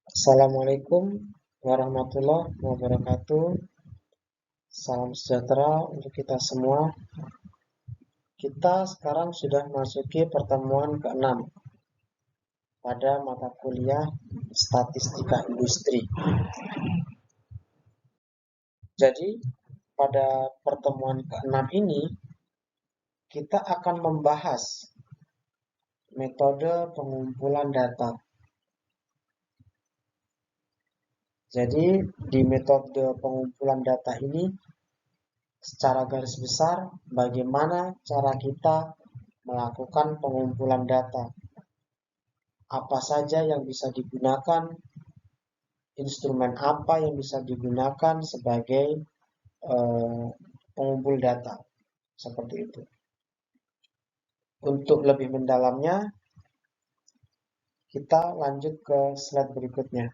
Assalamualaikum warahmatullahi wabarakatuh. Salam sejahtera untuk kita semua. Kita sekarang sudah memasuki pertemuan ke-6 pada mata kuliah Statistika Industri. Jadi, pada pertemuan ke-6 ini kita akan membahas metode pengumpulan data. Jadi, di metode pengumpulan data ini secara garis besar, bagaimana cara kita melakukan pengumpulan data. Apa saja yang bisa digunakan, instrumen apa yang bisa digunakan sebagai pengumpul data. Seperti itu. Untuk lebih mendalamnya, kita lanjut ke slide berikutnya.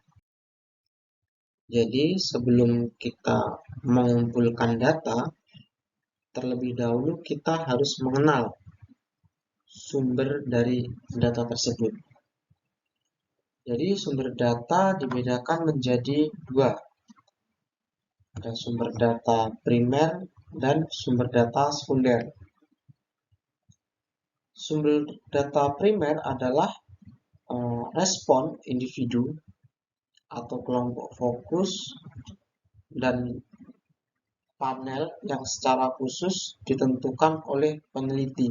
Jadi, sebelum kita mengumpulkan data, terlebih dahulu kita harus mengenal sumber dari data tersebut. Jadi sumber data dibedakan menjadi dua. Ada sumber data primer dan sumber data sekunder. Sumber data primer adalah respon individu atau kelompok fokus dan panel yang secara khusus ditentukan oleh peneliti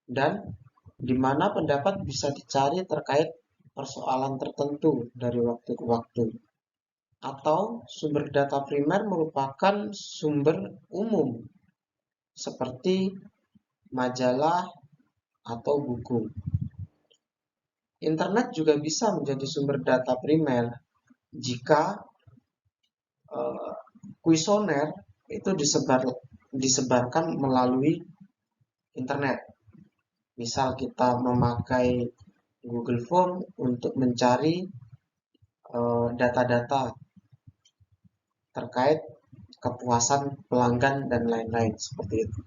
dan di mana pendapat bisa dicari terkait persoalan tertentu dari waktu ke waktu. Atau sumber data primer merupakan sumber umum seperti majalah atau buku. Internet juga bisa menjadi sumber data primer jika kuesioner itu disebarkan melalui internet. Misal kita memakai Google Form untuk mencari data-data terkait kepuasan pelanggan dan lain-lain seperti itu.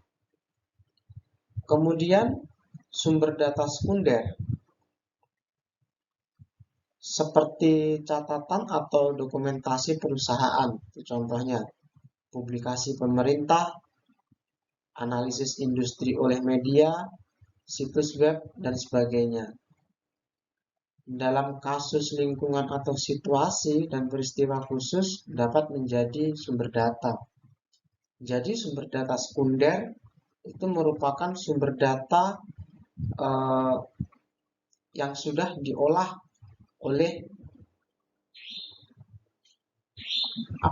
Kemudian sumber data sekunder seperti catatan atau dokumentasi perusahaan, contohnya publikasi pemerintah, analisis industri oleh media, situs web, dan sebagainya. Dalam kasus lingkungan atau situasi dan peristiwa khusus dapat menjadi sumber data. Jadi sumber data sekunder itu merupakan sumber data yang sudah diolah oleh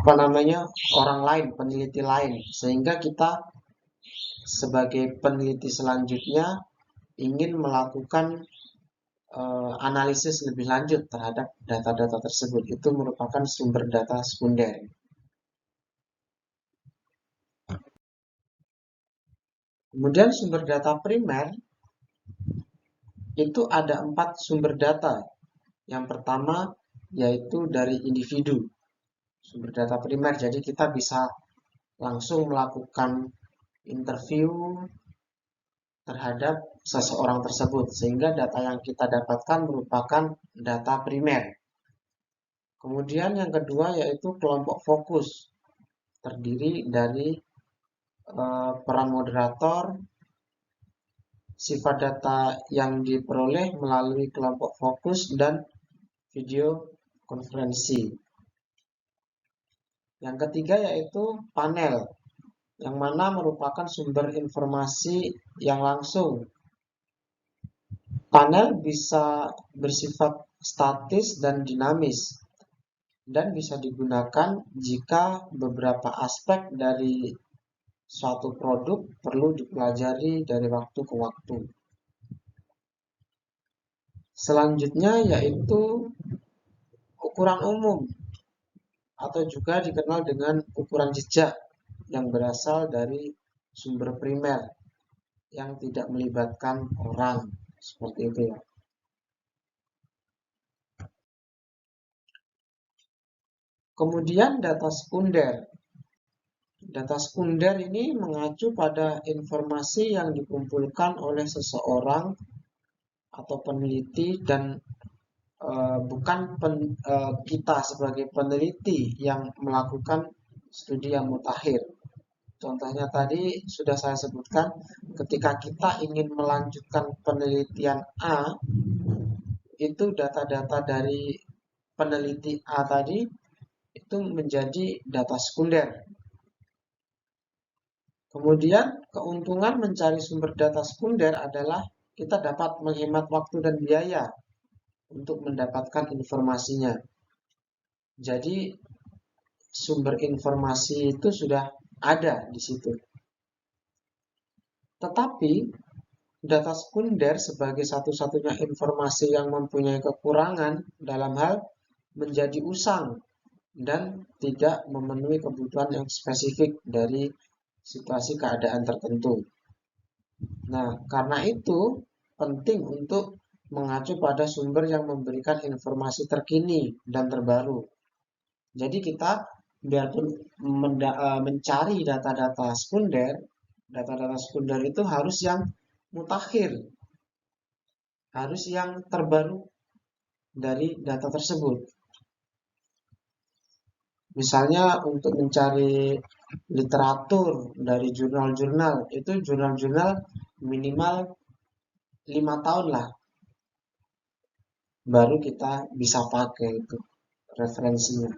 orang lain, peneliti lain, sehingga kita sebagai peneliti selanjutnya ingin melakukan analisis lebih lanjut terhadap data-data tersebut. Itu merupakan sumber data sekunder. Kemudian sumber data primer itu ada 4 sumber data. Yang pertama yaitu dari individu. Sumber data primer, jadi kita bisa langsung melakukan interview terhadap seseorang tersebut, sehingga data yang kita dapatkan merupakan data primer. Kemudian yang kedua yaitu kelompok fokus, terdiri dari peran moderator, sifat data yang diperoleh melalui kelompok fokus, dan video konferensi. Yang ketiga yaitu panel, yang mana merupakan sumber informasi yang langsung. Panel bisa bersifat statis dan dinamis, dan bisa digunakan jika beberapa aspek dari suatu produk perlu dipelajari dari waktu ke waktu. Selanjutnya yaitu ukuran umum, atau juga dikenal dengan ukuran jejak yang berasal dari sumber primer yang tidak melibatkan orang, seperti itu ya. Kemudian data sekunder. Data sekunder ini mengacu pada informasi yang dikumpulkan oleh seseorang atau peneliti dan bukan kita sebagai peneliti yang melakukan studi yang mutakhir. Contohnya tadi sudah saya sebutkan, ketika kita ingin melanjutkan penelitian A, itu data-data dari peneliti A tadi itu menjadi data sekunder. Kemudian keuntungan mencari sumber data sekunder adalah kita dapat menghemat waktu dan biaya untuk mendapatkan informasinya. Jadi sumber informasi itu sudah ada di situ. Tetapi data sekunder sebagai satu-satunya informasi yang mempunyai kekurangan dalam hal menjadi usang dan tidak memenuhi kebutuhan yang spesifik dari situasi keadaan tertentu. Nah, karena itu penting untuk mengacu pada sumber yang memberikan informasi terkini dan terbaru. Jadi kita biarpun mencari data-data sekunder itu harus yang mutakhir, harus yang terbaru dari data tersebut. Misalnya untuk mencari literatur dari jurnal-jurnal, itu jurnal-jurnal minimal 5 tahun lah, baru kita bisa pakai itu referensinya.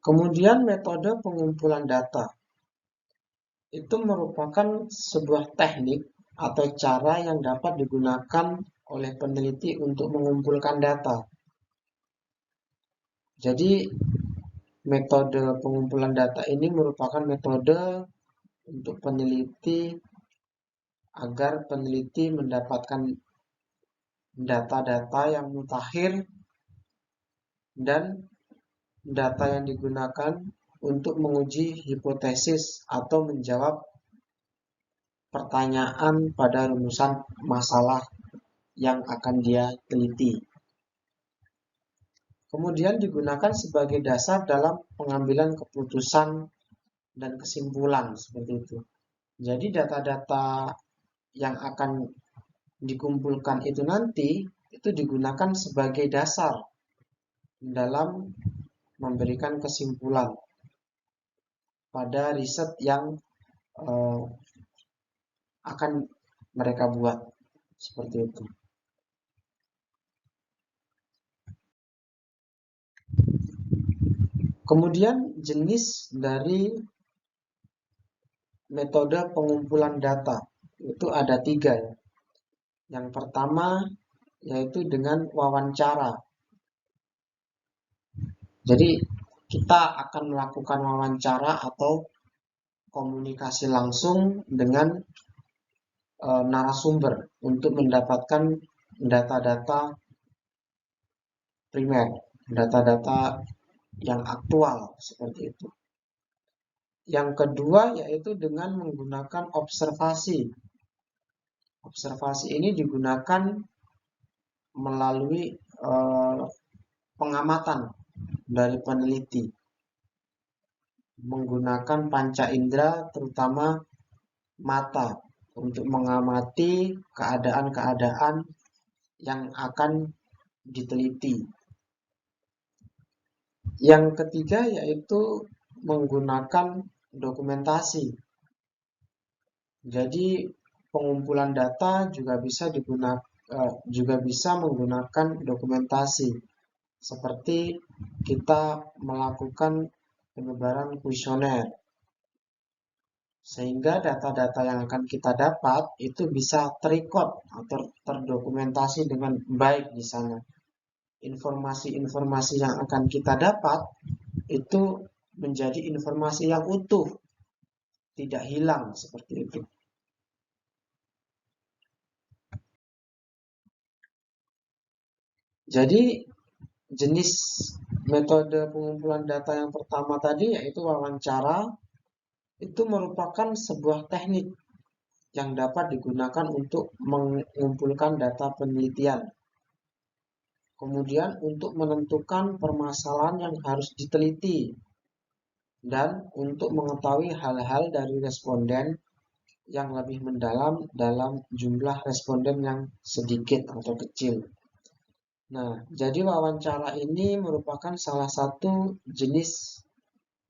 Kemudian metode pengumpulan data. Itu merupakan sebuah teknik atau cara yang dapat digunakan oleh peneliti untuk mengumpulkan data. Jadi metode pengumpulan data ini merupakan metode untuk peneliti agar peneliti mendapatkan data-data yang mutakhir dan data yang digunakan untuk menguji hipotesis atau menjawab pertanyaan pada rumusan masalah yang akan dia teliti. Kemudian digunakan sebagai dasar dalam pengambilan keputusan dan kesimpulan seperti itu. Jadi data-data yang akan dikumpulkan itu nanti itu digunakan sebagai dasar dalam memberikan kesimpulan pada riset yang akan mereka buat seperti itu. Kemudian jenis dari metode pengumpulan data itu ada 3 ya. Yang pertama yaitu dengan wawancara. Jadi kita akan melakukan wawancara atau komunikasi langsung dengan narasumber untuk mendapatkan data-data primer, data-data yang aktual seperti itu. Yang kedua yaitu dengan menggunakan observasi. Observasi ini digunakan melalui pengamatan dari peneliti menggunakan panca indera terutama mata untuk mengamati keadaan-keadaan yang akan diteliti. Yang ketiga yaitu menggunakan dokumentasi. Jadi pengumpulan data juga bisa menggunakan dokumentasi. Seperti kita melakukan penyebaran kuesioner. Sehingga data-data yang akan kita dapat itu bisa terrecord atau terdokumentasi dengan baik di sana. Informasi-informasi yang akan kita dapat itu menjadi informasi yang utuh, tidak hilang seperti itu. Jadi jenis metode pengumpulan data yang pertama tadi yaitu wawancara, itu merupakan sebuah teknik yang dapat digunakan untuk mengumpulkan data penelitian. Kemudian untuk menentukan permasalahan yang harus diteliti dan untuk mengetahui hal-hal dari responden yang lebih mendalam dalam jumlah responden yang sedikit atau kecil. Nah, jadi wawancara ini merupakan salah satu jenis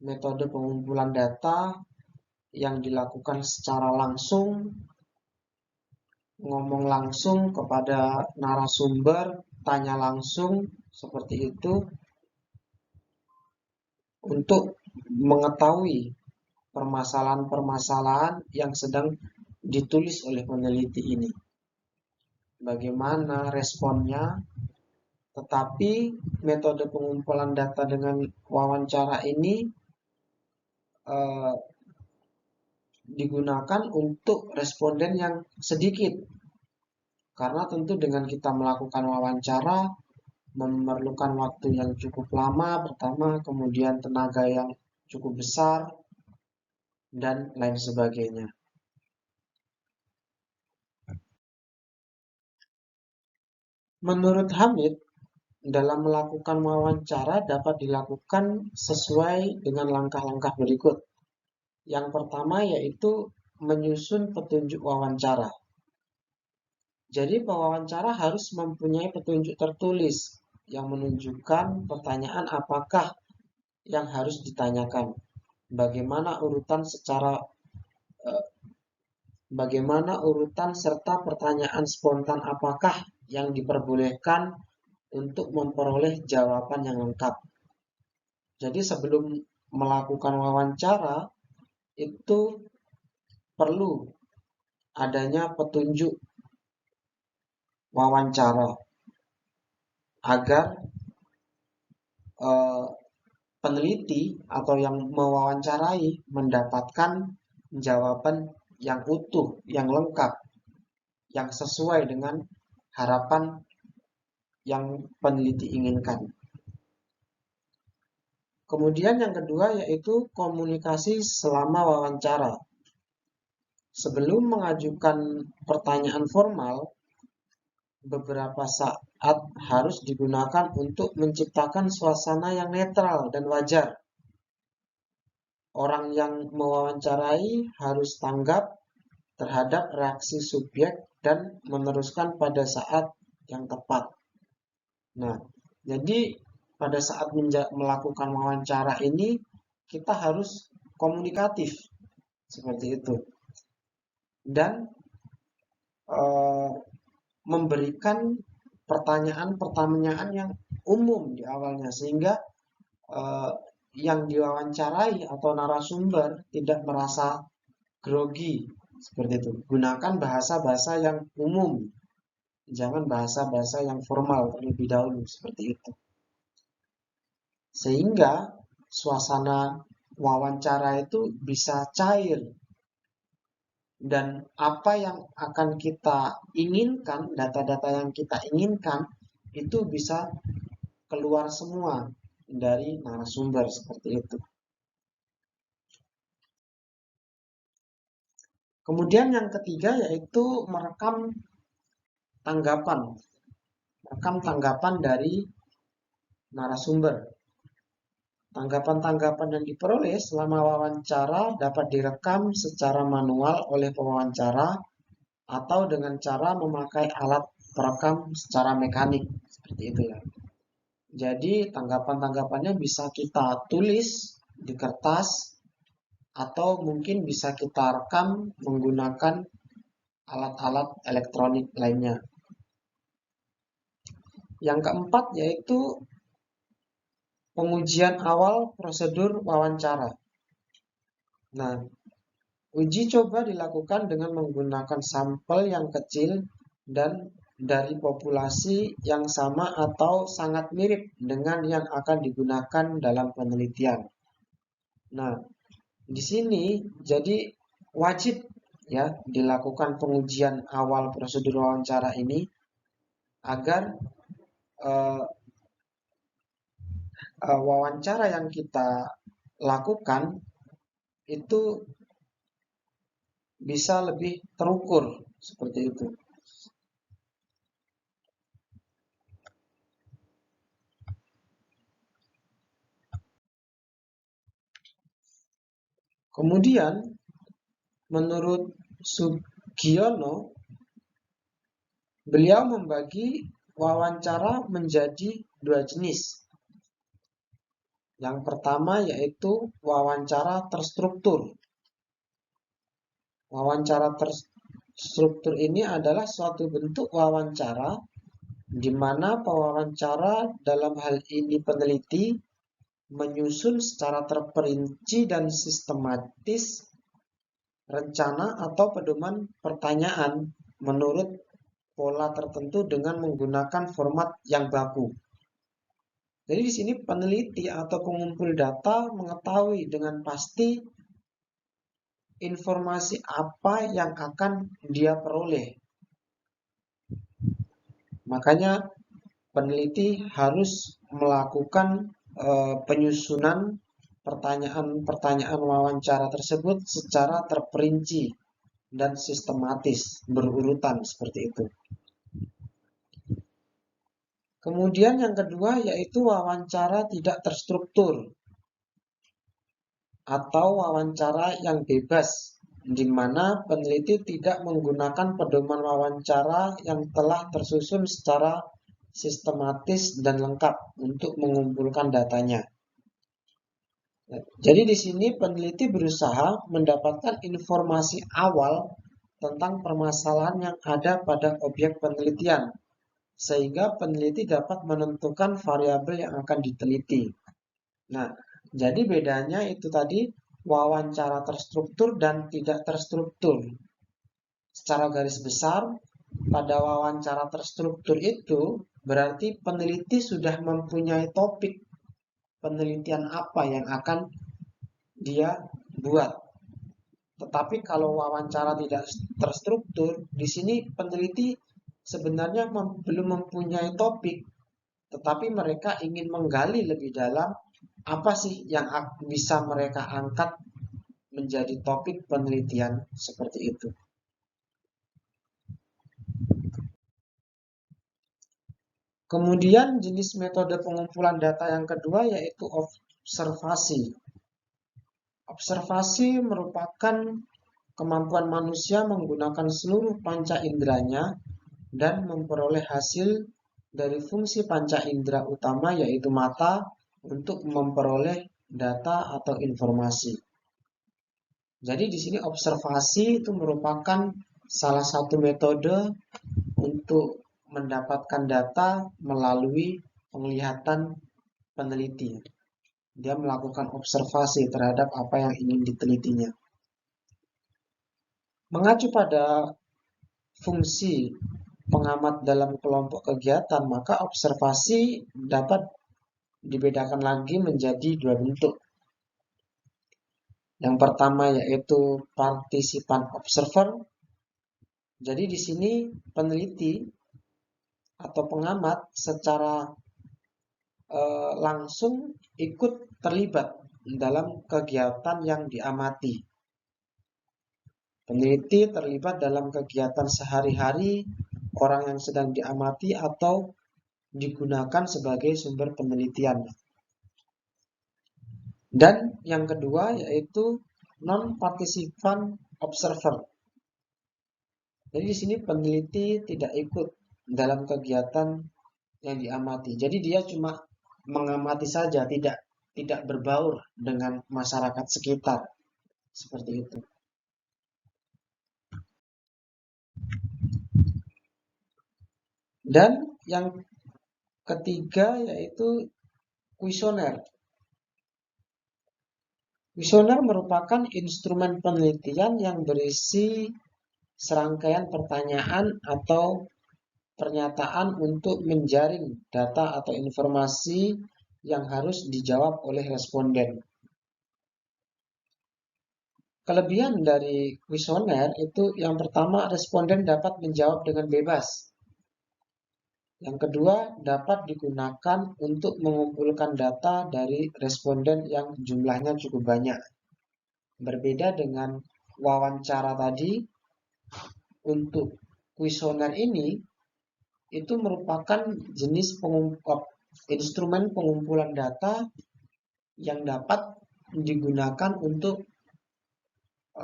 metode pengumpulan data yang dilakukan secara langsung, ngomong langsung kepada narasumber, tanya langsung, seperti itu, untuk mengetahui permasalahan-permasalahan yang sedang ditulis oleh peneliti ini. Bagaimana responnya, tetapi metode pengumpulan data dengan wawancara ini eh, digunakan untuk responden yang sedikit. Karena tentu dengan kita melakukan wawancara memerlukan waktu yang cukup lama pertama, kemudian tenaga yang cukup besar, dan lain sebagainya. Menurut Hamid, dalam melakukan wawancara dapat dilakukan sesuai dengan langkah-langkah berikut. Yang pertama yaitu menyusun petunjuk wawancara. Jadi pewawancara harus mempunyai petunjuk tertulis yang menunjukkan pertanyaan apakah yang harus ditanyakan. Bagaimana urutan eh, bagaimana urutan serta pertanyaan spontan apakah yang diperbolehkan untuk memperoleh jawaban yang lengkap. Jadi sebelum melakukan wawancara itu perlu adanya petunjuk wawancara agar eh, peneliti atau yang mewawancarai mendapatkan jawaban yang utuh, yang lengkap, yang sesuai dengan harapan yang peneliti inginkan. Kemudian yang kedua yaitu komunikasi selama wawancara. Sebelum mengajukan pertanyaan formal, beberapa saat harus digunakan untuk menciptakan suasana yang netral dan wajar. Orang yang mewawancarai harus tanggap terhadap reaksi subjek dan meneruskan pada saat yang tepat. Nah, jadi pada saat melakukan wawancara ini kita harus komunikatif seperti itu dan eh, memberikan pertanyaan-pertanyaan yang umum di awalnya sehingga eh, yang diwawancarai atau narasumber tidak merasa grogi seperti itu. Gunakan bahasa-bahasa yang umum, jangan bahasa-bahasa yang formal terlebih dahulu seperti itu. Sehingga suasana wawancara itu bisa cair dan apa yang akan kita inginkan, data-data yang kita inginkan itu bisa keluar semua dari narasumber seperti itu. Kemudian yang ketiga yaitu merekam tanggapan. Merekam tanggapan dari narasumber. Tanggapan-tanggapan yang diperoleh selama wawancara dapat direkam secara manual oleh pewawancara atau dengan cara memakai alat perekam secara mekanik. Seperti itu ya. Jadi tanggapan-tanggapannya bisa kita tulis di kertas atau mungkin bisa kita rekam menggunakan alat-alat elektronik lainnya. Yang keempat yaitu pengujian awal prosedur wawancara. Nah, uji coba dilakukan dengan menggunakan sampel yang kecil dan dari populasi yang sama atau sangat mirip dengan yang akan digunakan dalam penelitian. Nah, di sini jadi wajib ya dilakukan pengujian awal prosedur wawancara ini agar uh, wawancara yang kita lakukan itu bisa lebih terukur seperti itu. Kemudian menurut Sugiono, beliau membagi wawancara menjadi dua jenis. Yang pertama yaitu wawancara terstruktur. Wawancara terstruktur ini adalah suatu bentuk wawancara di mana pewawancara dalam hal ini peneliti menyusun secara terperinci dan sistematis rencana atau pedoman pertanyaan menurut pola tertentu dengan menggunakan format yang baku. Jadi di sini peneliti atau pengumpul data mengetahui dengan pasti informasi apa yang akan dia peroleh. Makanya peneliti harus melakukan penyusunan pertanyaan-pertanyaan wawancara tersebut secara terperinci dan sistematis, berurutan seperti itu. Kemudian yang kedua yaitu wawancara tidak terstruktur atau wawancara yang bebas, di mana peneliti tidak menggunakan pedoman wawancara yang telah tersusun secara sistematis dan lengkap untuk mengumpulkan datanya. Jadi di sini peneliti berusaha mendapatkan informasi awal tentang permasalahan yang ada pada objek penelitian, sehingga peneliti dapat menentukan variabel yang akan diteliti. Nah, jadi bedanya itu tadi wawancara terstruktur dan tidak terstruktur. Secara garis besar, pada wawancara terstruktur itu berarti peneliti sudah mempunyai topik penelitian apa yang akan dia buat. Tetapi kalau wawancara tidak terstruktur, di sini peneliti sebenarnya belum mempunyai topik, tetapi mereka ingin menggali lebih dalam apa sih yang bisa mereka angkat menjadi topik penelitian seperti itu. Kemudian jenis metode pengumpulan data yang kedua yaitu observasi. Observasi merupakan kemampuan manusia menggunakan seluruh panca inderanya dan memperoleh hasil dari fungsi panca indera utama yaitu mata untuk memperoleh data atau informasi. Jadi di sini observasi itu merupakan salah satu metode untuk mendapatkan data melalui penglihatan peneliti. Dia melakukan observasi terhadap apa yang ingin ditelitinya. Mengacu pada fungsi pengamat dalam kelompok kegiatan, maka observasi dapat dibedakan lagi menjadi dua bentuk. Yang pertama yaitu partisipan observer. Jadi di sini peneliti atau pengamat secara langsung ikut terlibat dalam kegiatan yang diamati. Peneliti terlibat dalam kegiatan sehari-hari orang yang sedang diamati atau digunakan sebagai sumber penelitian. Dan yang kedua yaitu non-participan observer. Jadi di sini peneliti tidak ikut dalam kegiatan yang diamati. Jadi dia cuma mengamati saja, tidak berbaur dengan masyarakat sekitar. Seperti itu. Dan yang ketiga yaitu kuesioner. Kuesioner merupakan instrumen penelitian yang berisi serangkaian pertanyaan atau pernyataan untuk menjaring data atau informasi yang harus dijawab oleh responden. Kelebihan dari kuesioner itu yang pertama responden dapat menjawab dengan bebas. Yang kedua dapat digunakan untuk mengumpulkan data dari responden yang jumlahnya cukup banyak. Berbeda dengan wawancara tadi, untuk kuesioner ini itu merupakan jenis instrumen pengumpulan data yang dapat digunakan untuk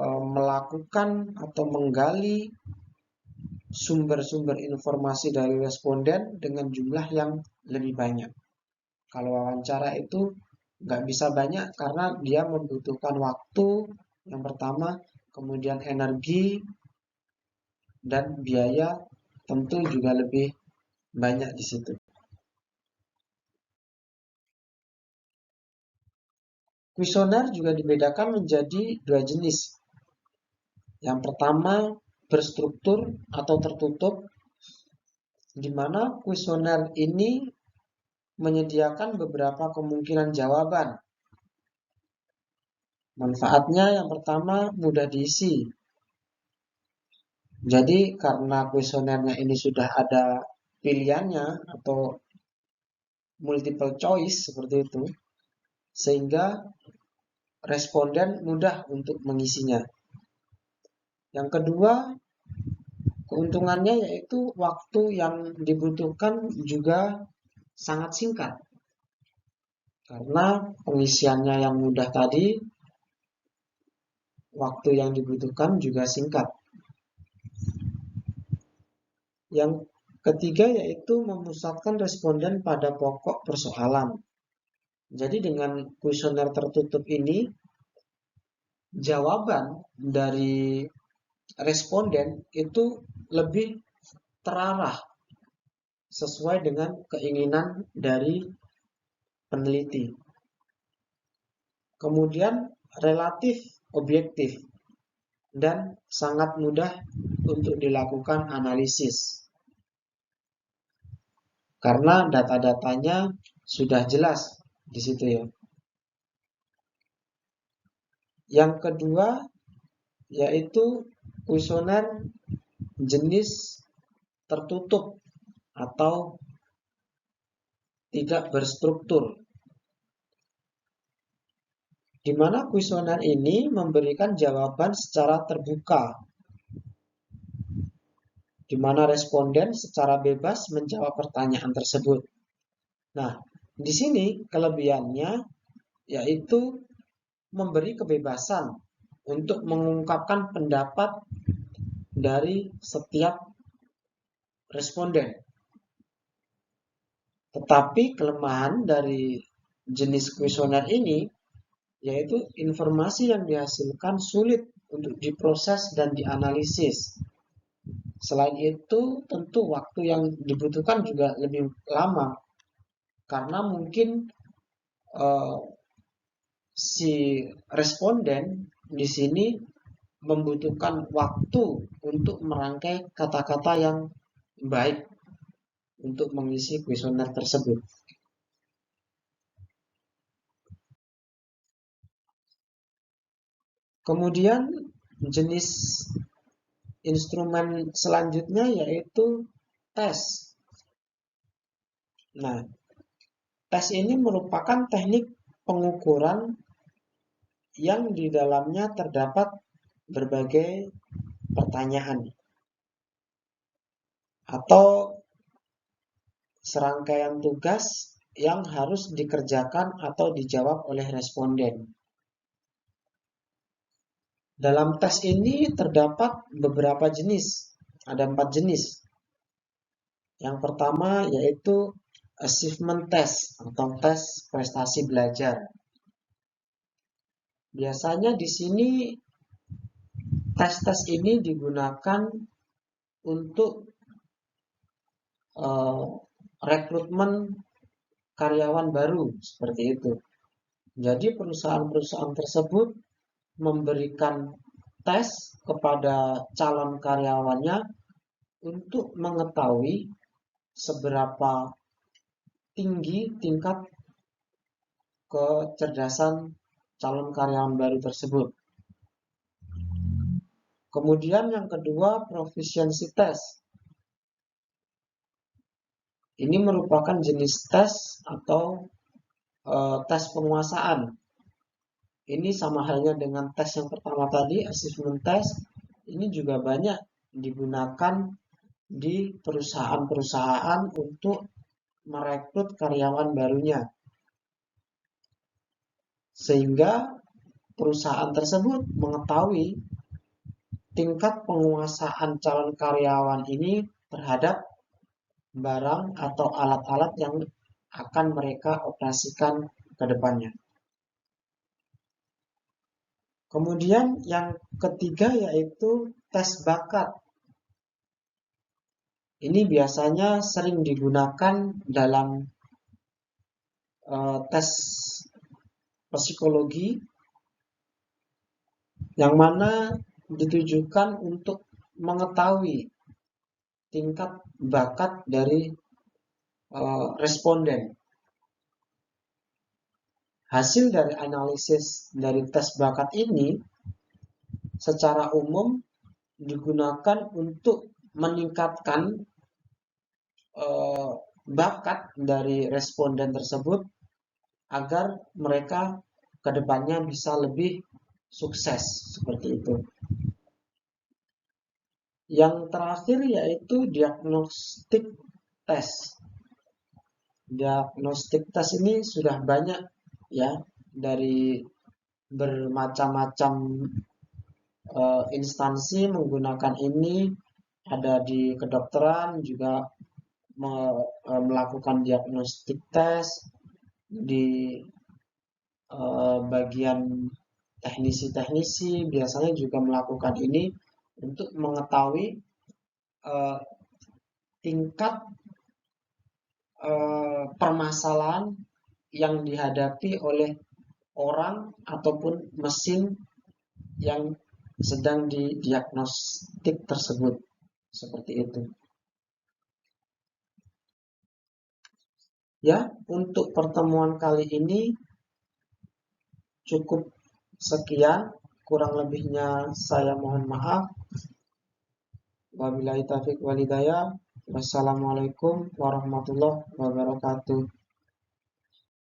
melakukan atau menggali sumber-sumber informasi dari responden dengan jumlah yang lebih banyak. Kalau wawancara itu nggak bisa banyak karena dia membutuhkan waktu yang pertama, kemudian energi dan biaya tentu juga lebih banyak di situ. Kuesioner juga dibedakan menjadi dua jenis. Yang pertama berstruktur atau tertutup, di mana kuesioner ini menyediakan beberapa kemungkinan jawaban. Manfaatnya yang pertama mudah diisi. Jadi karena kuesionernya ini sudah ada pilihannya atau multiple choice seperti itu, sehingga responden mudah untuk mengisinya. Yang kedua, keuntungannya yaitu waktu yang dibutuhkan juga sangat singkat. Karena pengisiannya yang mudah tadi, waktu yang dibutuhkan juga singkat. Yang ketiga yaitu memusatkan responden pada pokok persoalan. Jadi dengan kuesioner tertutup ini, jawaban dari responden itu lebih terarah sesuai dengan keinginan dari peneliti. Kemudian relatif objektif dan sangat mudah untuk dilakukan analisis. Karena data-datanya sudah jelas di situ ya. Yang kedua yaitu kuesioner jenis tertutup atau tidak berstruktur, di mana kuesioner ini memberikan jawaban secara terbuka, di mana responden secara bebas menjawab pertanyaan tersebut. Nah, di sini kelebihannya yaitu memberi kebebasan untuk mengungkapkan pendapat dari setiap responden. Tetapi kelemahan dari jenis kuesioner ini yaitu informasi yang dihasilkan sulit untuk diproses dan dianalisis. Selain itu, tentu waktu yang dibutuhkan juga lebih lama karena mungkin si responden di sini membutuhkan waktu untuk merangkai kata-kata yang baik untuk mengisi kuesioner tersebut. Kemudian jenis instrumen selanjutnya yaitu tes. Nah, tes ini merupakan teknik pengukuran yang di dalamnya terdapat berbagai pertanyaan atau serangkaian tugas yang harus dikerjakan atau dijawab oleh responden. Dalam tes ini terdapat beberapa jenis, ada 4 jenis. Yang pertama yaitu achievement test atau tes prestasi belajar. Biasanya di sini tes-tes ini digunakan untuk rekrutmen karyawan baru seperti itu. Jadi perusahaan-perusahaan tersebut memberikan tes kepada calon karyawannya untuk mengetahui seberapa tinggi tingkat kecerdasan calon karyawan baru tersebut. Kemudian yang kedua, proficiency test. Ini merupakan jenis tes atau tes penguasaan. Ini sama halnya dengan tes yang pertama tadi, achievement test. Ini juga banyak digunakan di perusahaan-perusahaan untuk merekrut karyawan barunya. Sehingga perusahaan tersebut mengetahui tingkat penguasaan calon karyawan ini terhadap barang atau alat-alat yang akan mereka operasikan ke depannya. Kemudian yang ketiga yaitu tes bakat. Ini biasanya sering digunakan dalam tes psikologi yang mana ditujukan untuk mengetahui tingkat bakat dari responden. Hasil dari analisis dari tes bakat ini secara umum digunakan untuk meningkatkan bakat dari responden tersebut agar mereka kedepannya bisa lebih sukses seperti itu. Yang terakhir yaitu diagnostik test. Diagnostik test ini sudah banyak ya dari bermacam-macam instansi menggunakan ini, ada di kedokteran juga melakukan diagnostik test, di bagian teknisi-teknisi biasanya juga melakukan ini untuk mengetahui tingkat permasalahan yang dihadapi oleh orang ataupun mesin yang sedang didiagnostik tersebut. Seperti itu. Ya, untuk pertemuan kali ini cukup sekian. Kurang lebihnya saya mohon maaf. Wabillahi taufiq walhidayah. Wassalamualaikum warahmatullahi wabarakatuh.